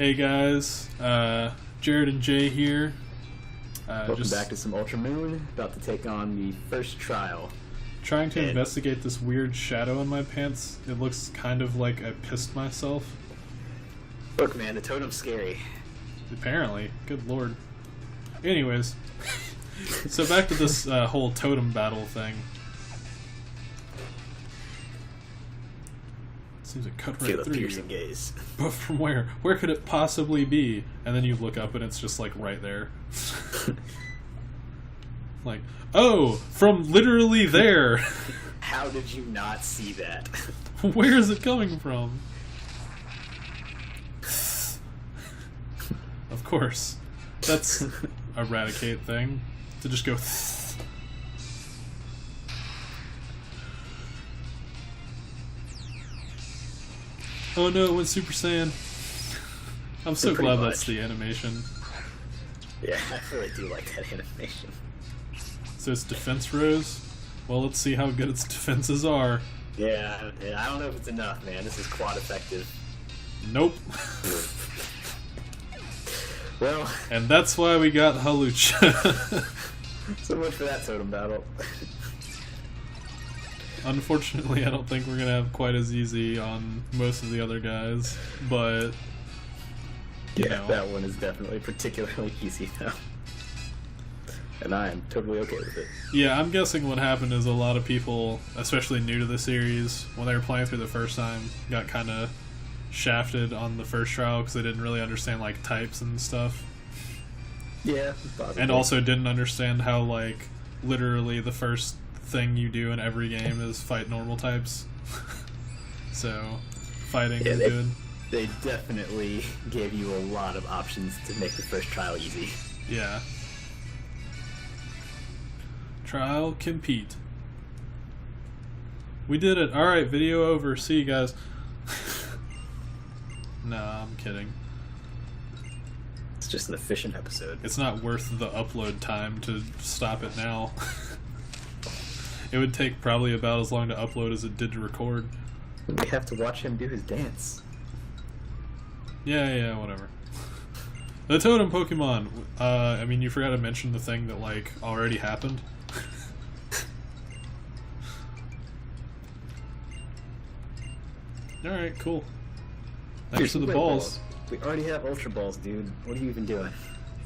Hey guys, Jared and Jay here. Welcome back to some Ultra Moon, about to take on the first trial. Trying to investigate this weird shadow in my pants. It looks kind of like I pissed myself. Look man, the totem's scary. Apparently. Good lord. Anyways, so back to this whole totem battle thing. Seems like cut right Feel the through piercing you. gaze. But from where? Where could it possibly be? And then you look up and it's just like right there. Like, oh, from literally there. How did you not see that? Where is it coming from? Of course. That's a Eradicate thing. To just go oh no, it went Super Saiyan. I'm so glad that's the animation. Yeah, I really do like that animation. So it's defense rose? Well, let's see how good its defenses are. Yeah, I don't know if it's enough, man. This is quad effective. Nope. Well... And that's why we got Halucha. So much for that totem battle. Unfortunately, I don't think we're gonna have quite as easy on most of the other guys, but... Yeah, that one is definitely particularly easy now. And I am totally okay with it. Yeah, I'm guessing what happened is a lot of people, especially new to the series, when they were playing through the first time, got kind of shafted on the first trial because they didn't really understand like types and stuff. Yeah, possibly. And also didn't understand how like literally the first thing you do in every game is fight normal types. So fighting is good. They definitely gave you a lot of options to make the first trial easy. Yeah. Trial, compete. We did it. Alright, video over. See you guys. Nah, I'm kidding. It's just an efficient episode. It's not worth the upload time to stop it now. It would take probably about as long to upload as it did to record. We have to watch him do his dance. Yeah, whatever. The Totem Pokemon. I mean, you forgot to mention the thing that, like, already happened. Alright, cool. Thanks for the balls. We already have Ultra Balls, dude. What are you even doing?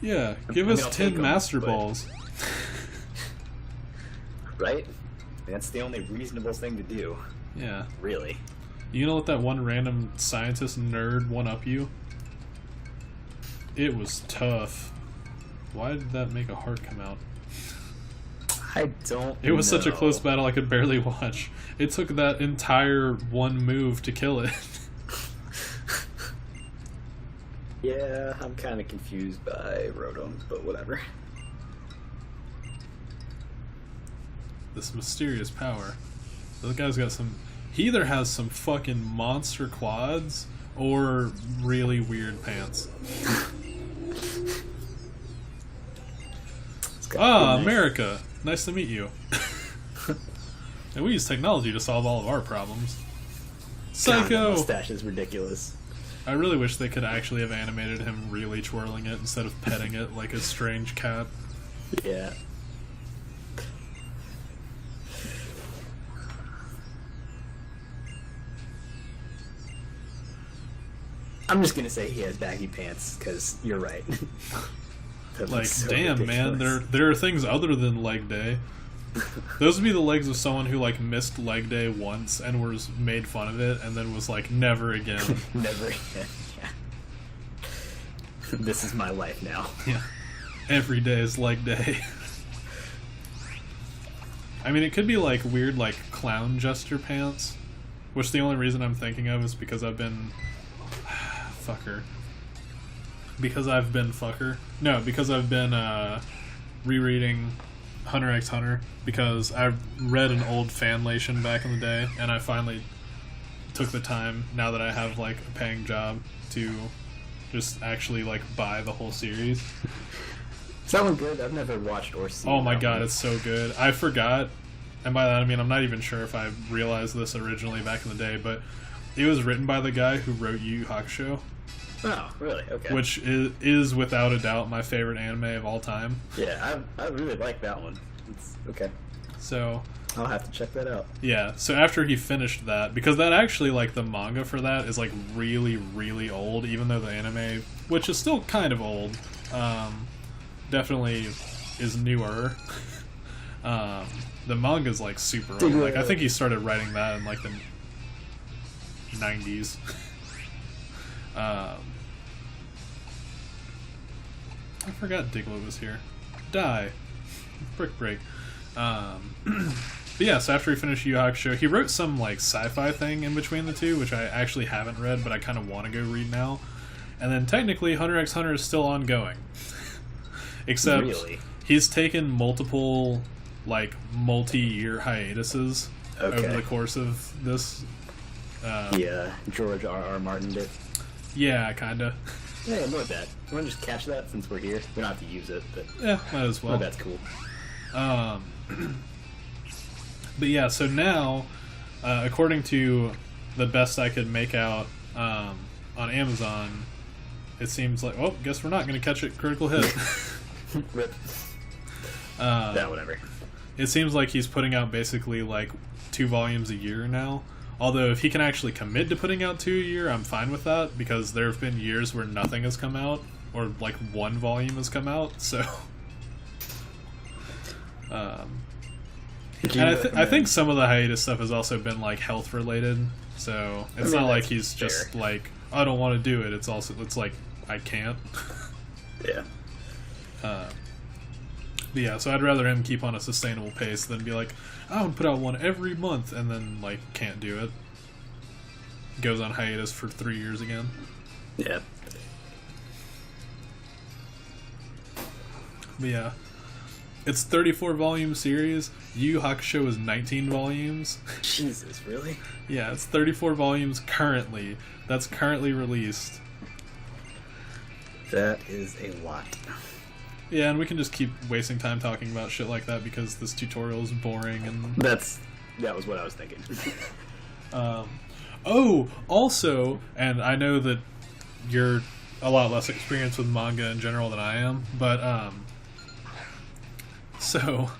Yeah, give us 10 Master Balls. Right? That's the only reasonable thing to do. Yeah. Really. You gonna let that one random scientist nerd one-up you? It was tough. Why did that make a heart come out? I don't It was know. such a close battle I could barely watch. It took that entire one move to kill it. Yeah, I'm kind of confused by Rotom, but whatever. This mysterious power. The guy's got some... He either has some fucking monster quads or really weird pants. Ah, nice. America. Nice to meet you. And we use technology to solve all of our problems. Psycho! God, that mustache is ridiculous. I really wish they could actually have animated him really twirling it instead of petting it like a strange cat. Yeah. I'm just gonna say he has baggy pants, because you're right. Like, so damn, ridiculous. man, there are things other than leg day. Those would be the legs of someone who, like, missed leg day once and was made fun of it, and then was like, never again. Never again, yeah. This is my life now. Yeah. Every day is leg day. I mean, it could be, like, weird, like, clown jester pants, which the only reason I'm thinking of is because I've been... fucker. Because I've been fucker? No, because I've been rereading Hunter x Hunter, because I read an old fanlation back in the day, and I finally took the time, now that I have like a paying job, to just actually like buy the whole series. Is that one good? I've never watched or seen. Oh my god, it's so good. I forgot, and by that I mean I'm not even sure if I realized this originally back in the day, but it was written by the guy who wrote Yu Yu Hakusho. Oh, really? Okay. Which is without a doubt my favorite anime of all time. Yeah, I really like that one. It's okay. So I'll have to check that out. yeah, so after he finished that, because that actually, like, the manga for that is, like, really, really old, even though the anime, which is still kind of old, definitely is newer. The manga's, like, super old. Like, I think he started writing that in, like, the 90s. I forgot Diglett was here. Die. Brick break. But yeah, so after he finished Yu Yu Hakusho, he wrote some, like, sci-fi thing in between the two, which I actually haven't read, but I kind of want to go read now. And then technically, Hunter x Hunter is still ongoing. Except Really? he's taken multiple, like, multi-year hiatuses over the course of this. Yeah, George R.R. Martin did. Yeah, kinda. Yeah, I know that. You want to just catch that since we're here? We don't have to use it, but Yeah, might as well. that's cool. But yeah, so now, according to the best I could make out on Amazon, it seems like, oh, guess we're not going to catch it. Critical hit. Rip. Yeah, whatever. It seems like he's putting out basically like 2 volumes a year now. Although if he can actually commit to putting out 2 a year, I'm fine with that, because there have been years where nothing has come out, or like 1 volume has come out, so... And I think some of the hiatus stuff has also been like health related, so it's not like he's just fair. like, I don't want to do it. It's like I can't. Yeah. But yeah, so I'd rather him keep on a sustainable pace than be like, I would put out one every month and then like can't do it. Goes on hiatus for 3 years again. Yeah. But yeah. It's 34 volume series. Yu Yu Hakusho is 19 volumes. Jesus, really? Yeah, it's 34 volumes currently. That's currently released. That is a lot. Yeah, and we can just keep wasting time talking about shit like that because this tutorial is boring and... That was what I was thinking. Oh, also, and I know that you're a lot less experienced with manga in general than I am, but, so,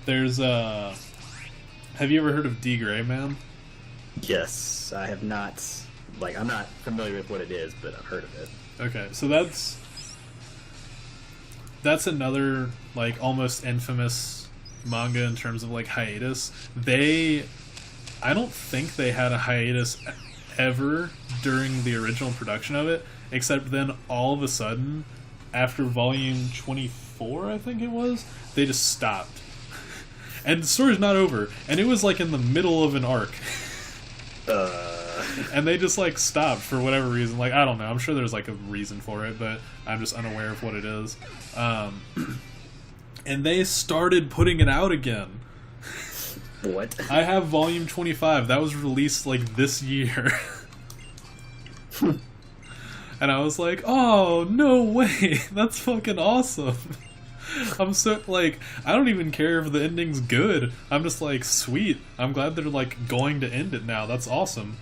there's, have you ever heard of D. Gray Man? Yes, I have not. Like, I'm not familiar with what it is, but I've heard of it. Okay, so that's another, like, almost infamous manga in terms of, like, hiatus. I don't think they had a hiatus ever during the original production of it, except then all of a sudden, after volume 24, I think it was, they just stopped. And the story's not over, and it was, like, in the middle of an arc. And they just, like, stopped for whatever reason. Like, I don't know. I'm sure there's, like, a reason for it, but I'm just unaware of what it is. And they started putting it out again. What? I have volume 25. That was released, like, this year. And I was like, oh, no way. That's fucking awesome. I'm so, like, I don't even care if the ending's good. I'm just like, sweet. I'm glad they're, like, going to end it now. That's awesome.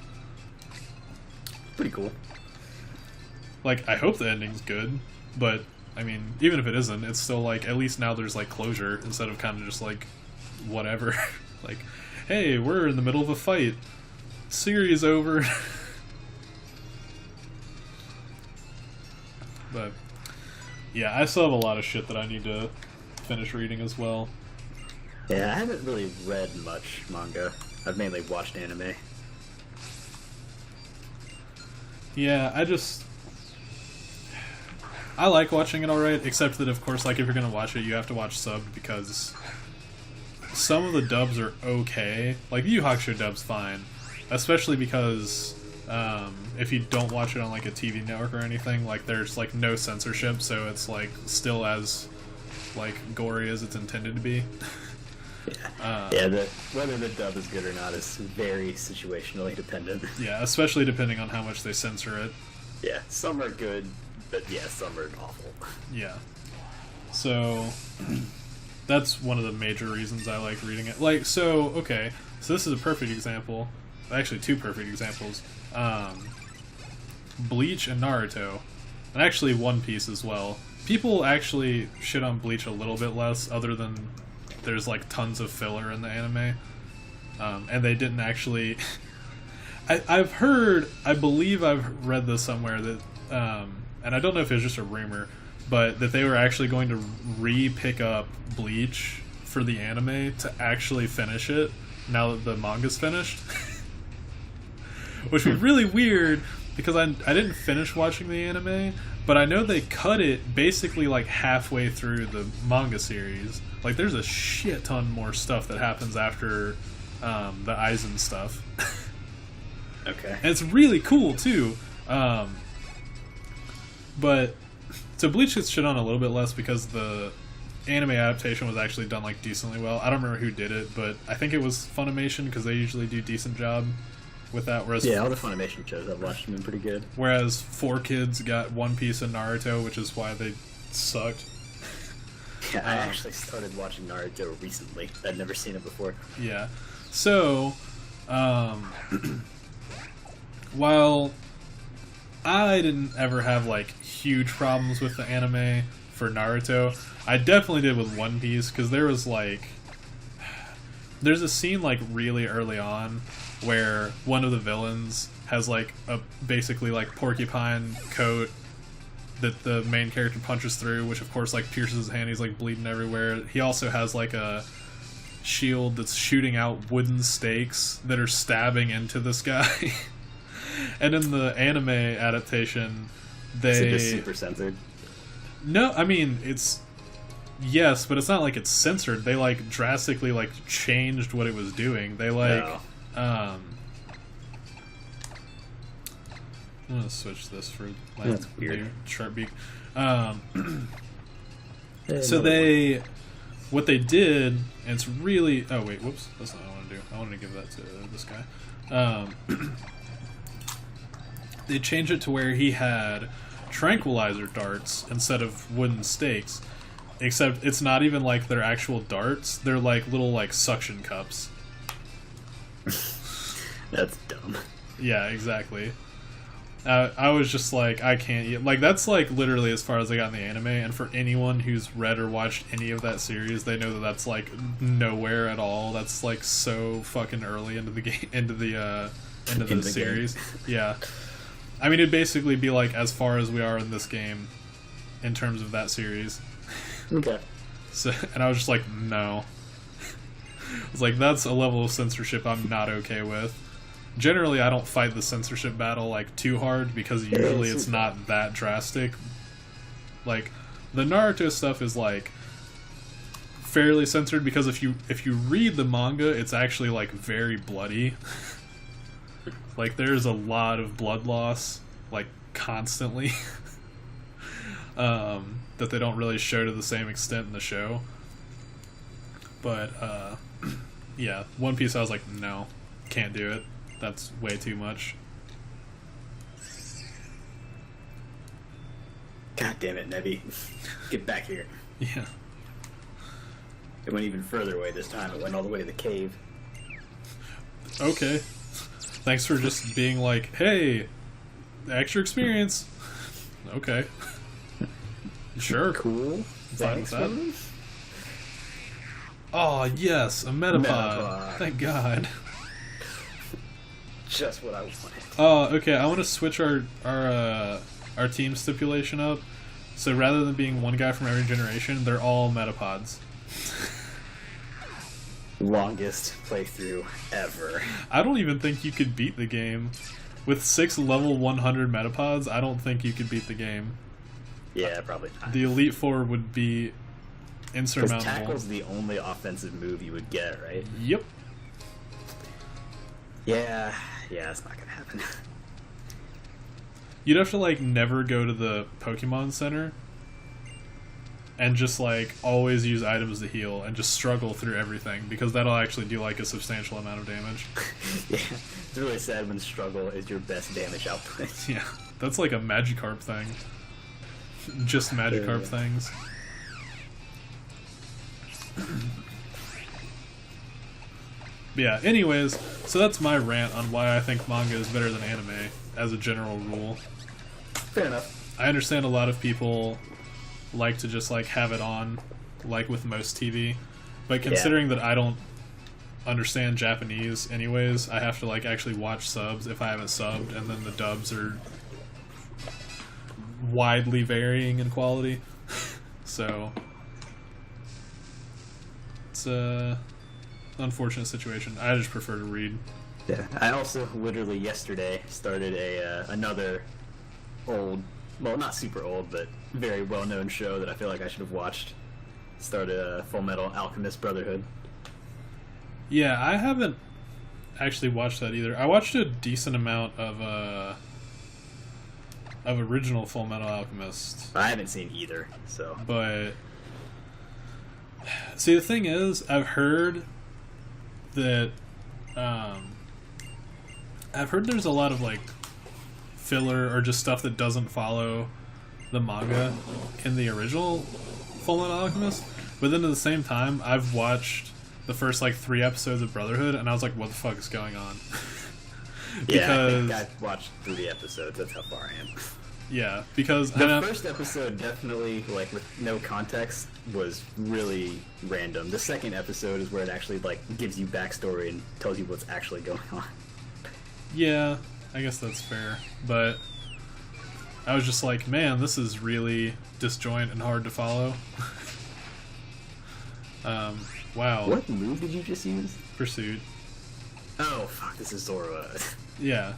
Pretty cool. Like, I hope the ending's good, but, I mean, even if it isn't, it's still, like, at least now there's, like, closure, instead of kind of just, like, whatever. Like, hey, we're in the middle of a fight. Series over. But, yeah, I still have a lot of shit that I need to finish reading as well. Yeah, I haven't really read much manga. I've mainly watched anime. Yeah, I like watching it alright, except that, of course, like, if you're gonna watch it, you have to watch subbed, because some of the dubs are okay. Like, the Yu Yu Hakusho dub's fine. Especially because, if you don't watch it on, like, a TV network or anything, like, there's, like, no censorship, so it's, like, still as, like, gory as it's intended to be. Yeah, whether the dub is good or not is very situationally dependent. Yeah, especially depending on how much they censor it. Yeah, some are good, but yeah, some are awful. Yeah. So, that's one of the major reasons I like reading it. Like, so, okay, so this is a perfect example. Actually, 2 perfect examples. Bleach and Naruto, and actually One Piece as well. People actually shit on Bleach a little bit less, other than there's like tons of filler in the anime, and they didn't actually. I believe I've read this somewhere that, and I don't know if it was just a rumor, but that they were actually going to re-pick up Bleach for the anime to actually finish it now that the manga's finished. Which would be really weird, because I didn't finish watching the anime, but I know they cut it basically like halfway through the manga series. Like, there's a shit ton more stuff that happens after the Aizen stuff. Okay. And it's really cool, too. But, so Bleach gets shit on a little bit less because the anime adaptation was actually done, like, decently well. I don't remember who did it, but I think it was Funimation, because they usually do a decent job with that. Whereas yeah, all the Funimation shows I've watched have been pretty good. Whereas 4Kids got One Piece and Naruto, which is why they sucked. Yeah, I actually started watching Naruto recently. I'd never seen it before. Yeah. So, while I didn't ever have, like, huge problems with the anime for Naruto, I definitely did with One Piece, because there was, like... There's a scene, like, really early on where one of the villains has, like, a basically, like, porcupine coat that the main character punches through, which, of course, like, pierces his hand. He's, like, bleeding everywhere. He also has, like, a shield that's shooting out wooden stakes that are stabbing into this guy. And in the anime adaptation, Is it just super censored? No, I mean, it's... Yes, but it's not like it's censored. They, like, drastically, like, changed what it was doing. They, like... No. I'm gonna switch this for my That's weird. new sharp beak. So they... What they did, and it's really... Oh, wait, whoops. That's not what I want to do. I want to give that to this guy. They changed it to where he had tranquilizer darts instead of wooden stakes. Except it's not even like they're actual darts. They're like little like suction cups. That's dumb. Yeah, exactly. I was just like, I can't... Like, that's like literally as far as I got in the anime, and for anyone who's read or watched any of that series, they know that that's like nowhere at all. That's like so fucking early into the game, into the series. Yeah. I mean, it'd basically be like as far as we are in this game in terms of that series. Okay. So, and I was just like, no. I was like, that's a level of censorship I'm not okay with. Generally, I don't fight the censorship battle like too hard because usually it's not that drastic. Like, the Naruto stuff is like fairly censored because if you read the manga, it's actually like very bloody. Like, there's a lot of blood loss, like, constantly. That they don't really show to the same extent in the show. But, yeah, One Piece, I was like, no, can't do it. That's way too much. God damn it, Nebby. Get back here. Yeah. It went even further away this time. It went all the way to the cave. Okay. Thanks for just being like, hey, extra experience. Okay. Sure. Cool. Fine with that. Oh, yes, a Metapod. Thank God. Just what I wanted. Oh, okay, I want to switch our team stipulation up. So rather than being one guy from every generation, they're all Metapods. Longest playthrough ever. I don't even think you could beat the game. With 6 level 100 Metapods, I don't think you could beat the game. Yeah, probably not. The Elite Four would be insurmountable. Because tackle's the only offensive move you would get, right? Yep. Yeah, it's not gonna happen. You'd have to, like, never go to the Pokemon Center and just, like, always use items to heal and just struggle through everything, because that'll actually do, like, a substantial amount of damage. Yeah, it's really sad when struggle is your best damage output. Yeah, that's like a Magikarp thing. Just Magikarp things. But yeah, anyways, so that's my rant on why I think manga is better than anime, as a general rule. Fair enough. I understand a lot of people like to just, like, have it on, like with most TV, but considering that I don't understand Japanese anyways, I have to, like, actually watch subs if I have it subbed, and then the dubs are widely varying in quality. So it's a unfortunate situation. I just prefer to read. Yeah, I also literally yesterday started another old, well, not super old, but very well-known show that I feel like I should have watched. Started Full Metal Alchemist Brotherhood. Yeah, I haven't actually watched that either. I watched a decent amount of original Full Metal Alchemist. I haven't seen either, so. But see, the thing is, I've heard that there's a lot of, like, filler or just stuff that doesn't follow the manga in the original Full Metal Alchemist. But then at the same time, I've watched the first, like, 3 episodes of Brotherhood, and I was like, what the fuck is going on? Yeah, I think I've watched 3 episodes. That's how far I am. Yeah, because the first episode definitely, like, with no context, was really random. The second episode is where it actually, like, gives you backstory and tells you what's actually going on. Yeah, I guess that's fair. But I was just like, man, this is really disjoint and hard to follow. Wow. What move did you just use? Pursued. Oh, fuck, this is Zoro. Yeah.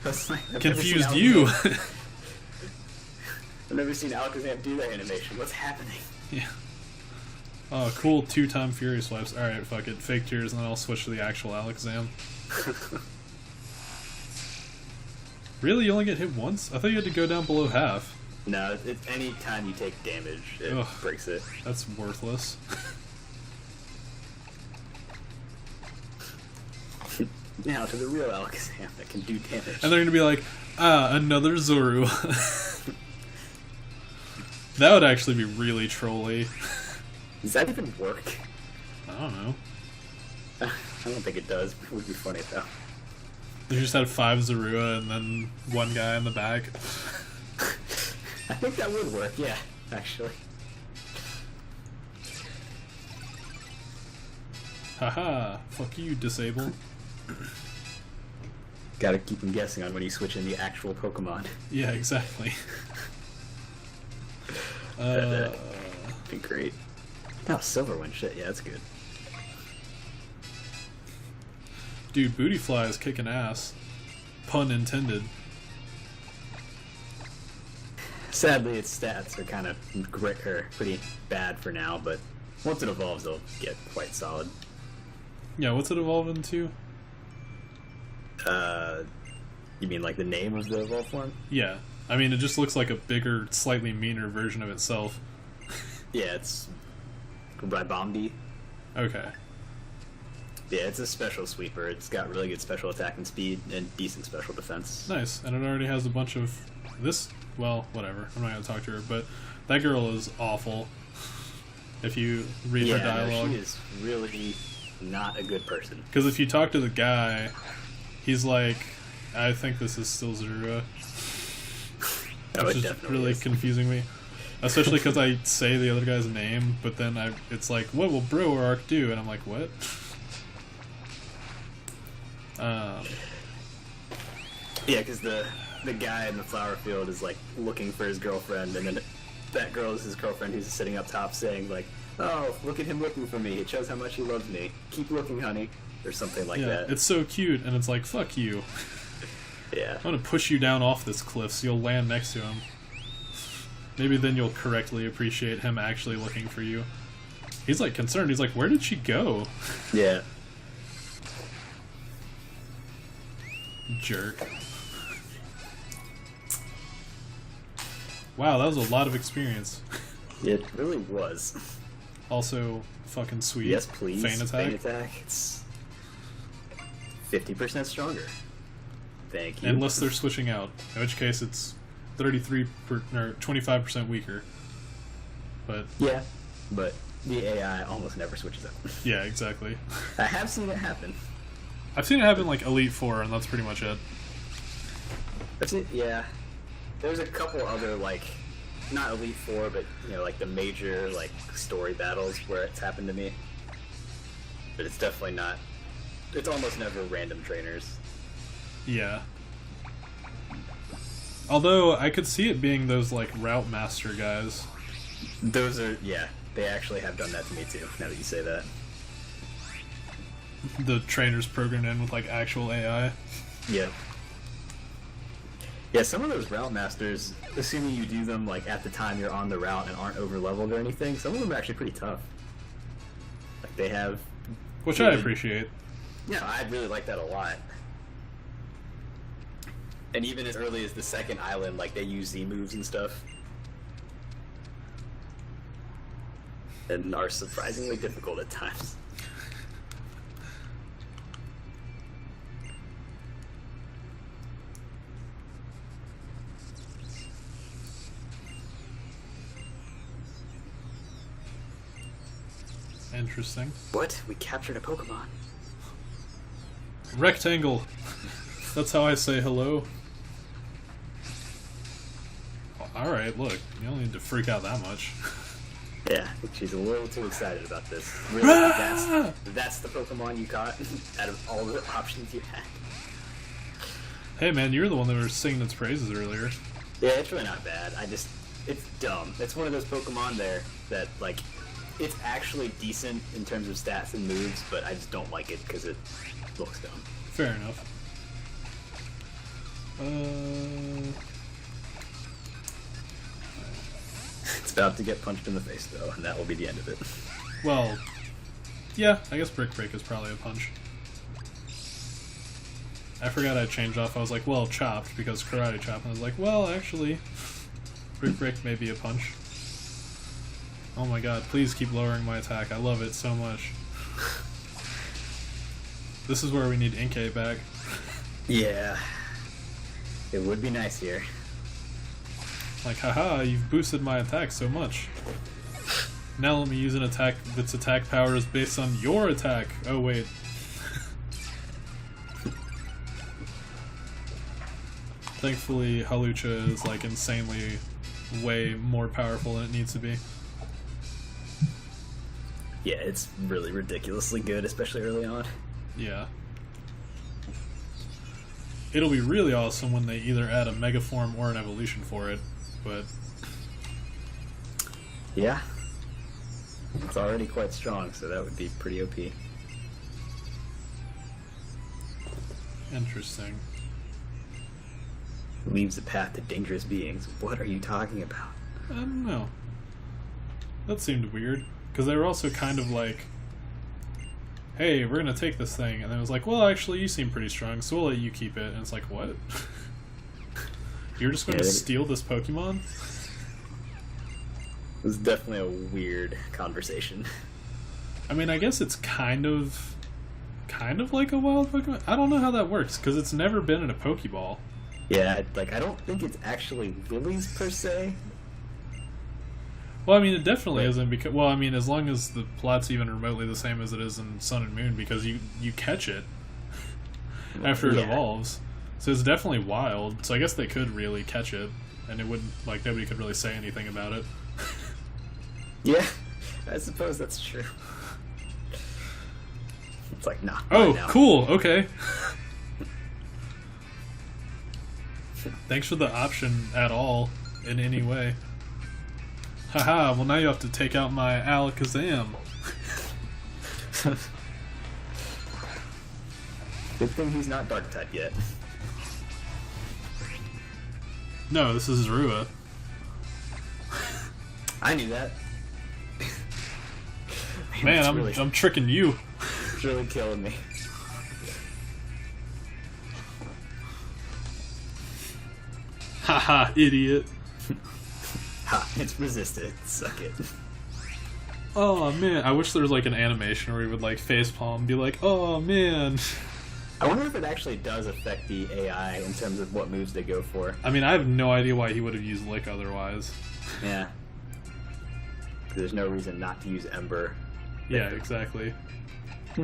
That's like, confused you. I've never seen Alakazam do that animation. What's happening? Yeah. Oh, cool 2-time Fury swipes. Alright, fuck it. Fake tears, and then I'll switch to the actual Alakazam. Really? You only get hit once? I thought you had to go down below half. No, it's any time you take damage, it breaks it. That's worthless. Now to the real Alakazam that can do damage. And they're gonna be like, another Zoru. That would actually be really trolly. Does that even work? I don't know. I don't think it does. It would be funny though. You just had 5 Zorua and then 1 guy in the back. I think that would work, yeah, actually. Haha, fuck you, disable. Gotta keep him guessing on when you switch in the actual Pokemon. Yeah, exactly. Be great. Oh, Silverwind, shit, yeah, that's good. Dude, Bootyfly is kicking ass. Pun intended. Sadly, its stats are kind of pretty bad for now, but once it evolves, it'll get quite solid. Yeah, what's it evolve into? You mean like the name of the evolved form? Yeah. I mean, it just looks like a bigger, slightly meaner version of itself. Yeah, it's Ribombi. Okay. Yeah, it's a special sweeper. It's got really good special attack and speed, and decent special defense. Nice. And it already has a bunch of this. Well, whatever. I'm not going to talk to her, but that girl is awful. If you read her dialogue. No, she is really not a good person. Because if you talk to the guy, he's like, I think this is still Zorua. Which is really confusing me. Especially because I say the other guy's name, but then it's like, what will Bro Arc do? And I'm like, what? Yeah, because the guy in the flower field is like looking for his girlfriend, and then that girl is his girlfriend who's sitting up top saying like, oh, look at him looking for me. It shows how much he loves me. Keep looking, honey. Or something like that. It's so cute, and it's like, fuck you. Yeah. I'm gonna push you down off this cliff so you'll land next to him. Maybe then you'll correctly appreciate him actually looking for you. He's like concerned. He's like, where did she go? Yeah. Jerk. Wow, that was a lot of experience. It really was. Also, fucking sweet. Yes, please. Feint attack. Feint attack. It's 50% stronger. Thank you. Unless they're switching out, in which case it's 25% weaker. But yeah, but the AI almost never switches up. Yeah, exactly. I have seen it happen. I've seen it happen like Elite Four, and that's pretty much it. That's it. Yeah. There's a couple other like, not Elite Four, but you know, like the major like story battles where it's happened to me. But it's definitely not. It's almost never random trainers. Yeah. Although I could see it being those like Route Master guys. Those are, yeah, they actually have done that to me too, now that you say that. The trainers programmed in with like actual AI. Yeah. Yeah, some of those route masters, assuming you do them like at the time you're on the route and aren't over leveled or anything, some of them are actually pretty tough. Like they have, Which I appreciate. yeah, I really like that a lot. And even as early as the second island, like they use Z moves and stuff. And are surprisingly difficult at times. Interesting. What? We captured a Pokemon. Rectangle. That's how I say hello. Alright, look. You don't need to freak out that much. Yeah, she's a little too excited about this. Really, that's the Pokemon you caught out of all the options you had. Hey man, you're the one that was singing its praises earlier. Yeah, it's really not bad. It's dumb. It's one of those Pokemon there that, like, it's actually decent in terms of stats and moves, but I just don't like it because it looks dumb. Fair enough. It's about to get punched in the face, though, and that will be the end of it. Well, yeah, I guess Brick Break is probably a punch. I forgot I changed off. I was like, well, chopped, because Karate Chop. And I was like, well, actually, Brick Break may be a punch. Oh my god, please keep lowering my attack. I love it so much. This is where we need Inkay back. Yeah. It would be nice here. Like, haha, you've boosted my attack so much. Now let me use an attack that's attack power is based on your attack. Oh, wait. Thankfully, Halucha is, like, insanely way more powerful than it needs to be. Yeah, it's really ridiculously good, especially early on. Yeah. It'll be really awesome when they either add a Mega Form or an evolution for it, but... Yeah. It's already quite strong, so that would be pretty OP. Interesting. Leaves a path to dangerous beings. What are you talking about? I don't know. That seemed weird, because they were also kind of like, hey, we're gonna take this thing, and then it was like, well, actually, you seem pretty strong, so we'll let you keep it, and it's like, what? You're just going to steal this Pokemon? It was definitely a weird conversation. I mean, I guess it's kind of like a wild Pokemon. I don't know how that works, because it's never been in a Pokeball. Yeah, like, I don't think it's actually lilies, per se. Well, I mean, it definitely isn't, because, well, I mean, as long as the plot's even remotely the same as it is in Sun and Moon, because you catch it after it evolves. So it's definitely wild, so I guess they could really catch it, and it wouldn't, like, nobody could really say anything about it. Yeah, I suppose that's true. It's like, nah. Oh, cool, okay. Thanks for the option at all, in any way. Haha, well now you have to take out my Alakazam. Good thing he's not dark type yet. No, this is Rua. I knew that. Man, I'm tricking you. It's really killing me. Haha, idiot. Ha, it's resisted. Suck it. Oh man, I wish there was like an animation where he would like facepalm and be like, oh man. I wonder if it actually does affect the AI in terms of what moves they go for. I mean, I have no idea why he would have used Lick otherwise. Yeah. There's no reason not to use Ember. Yeah, exactly.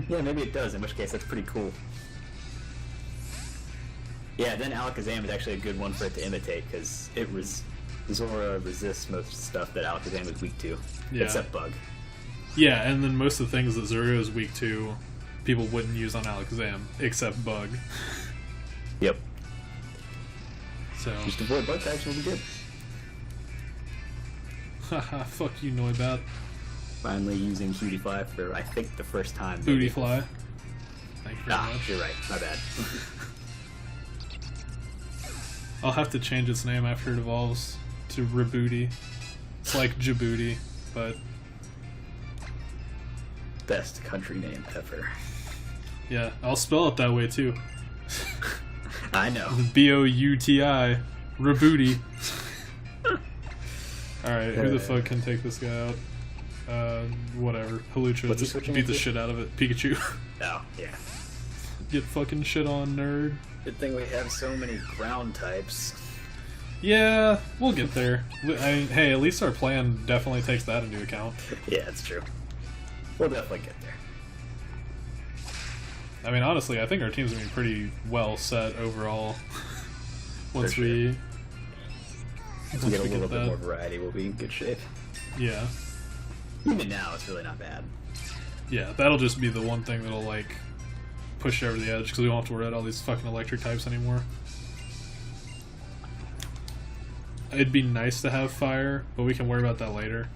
Yeah, maybe it does, in which case that's pretty cool. Yeah, then Alakazam is actually a good one for it to imitate, because Zora resists most stuff that Alakazam is weak to, except Bug. Yeah, and then most of the things that Zora is weak to, people wouldn't use on Alakazam, except Bug. Yep. So. Just avoid Bug types will be good. Haha, fuck you, Noibat. Finally using Cutie Fly for, I think, the first time. Booty Fly. Thank you very much. You're right. My bad. I'll have to change its name after it evolves to Rebooty. It's like Djibouti, but... Best country name ever. Yeah, I'll spell it that way too. I know. B-O-U-T-I. Rebooty. Alright, who the fuck can take this guy out? Whatever. Halucha, just beat the shit out of it. Pikachu. Oh, yeah. Get fucking shit on, nerd. Good thing we have so many ground types. Yeah, we'll get there. Hey, at least our plan definitely takes that into account. Yeah, it's true. We'll definitely get there. I mean, honestly, I think our team's gonna be pretty well set overall. Once we get a little bit more variety, we'll be in good shape. Yeah. Even now, it's really not bad. Yeah, that'll just be the one thing that'll, like, push it over the edge, because we don't have to worry about all these fucking electric types anymore. It'd be nice to have fire, but we can worry about that later.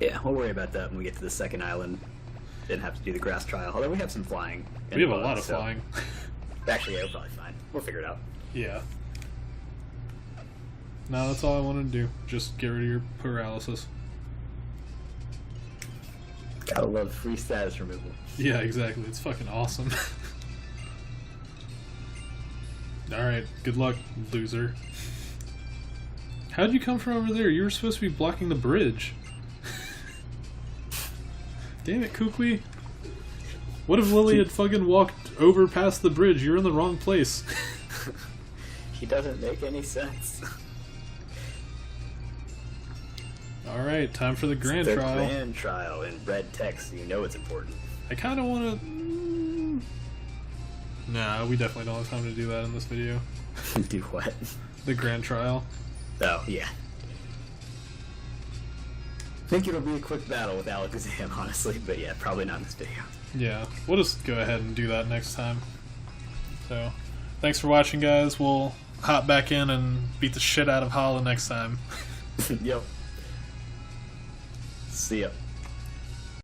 Yeah, we'll worry about that when we get to the second island. Didn't have to do the grass trial, although we have some flying. We have a lot of flying. Actually, yeah, we're probably fine. We'll figure it out. Yeah. No, that's all I wanted to do. Just get rid of your paralysis. Gotta love free status removal. Yeah, exactly. It's fucking awesome. Alright, good luck, loser. How'd you come from over there? You were supposed to be blocking the bridge. Damn it, Kukui. What if Lily had fucking walked over past the bridge? You're in the wrong place. He doesn't make any sense. Alright, time for the grand trial. The grand trial in red text, so you know it's important. I kind of want to... Nah, we definitely don't have time to do that in this video. Do what? The grand trial. Oh, yeah. I think it'll be a quick battle with Alakazam, honestly, but yeah, probably not in this video. Yeah, we'll just go ahead and do that next time. So, thanks for watching, guys. We'll hop back in and beat the shit out of Hala next time. Yep. See ya.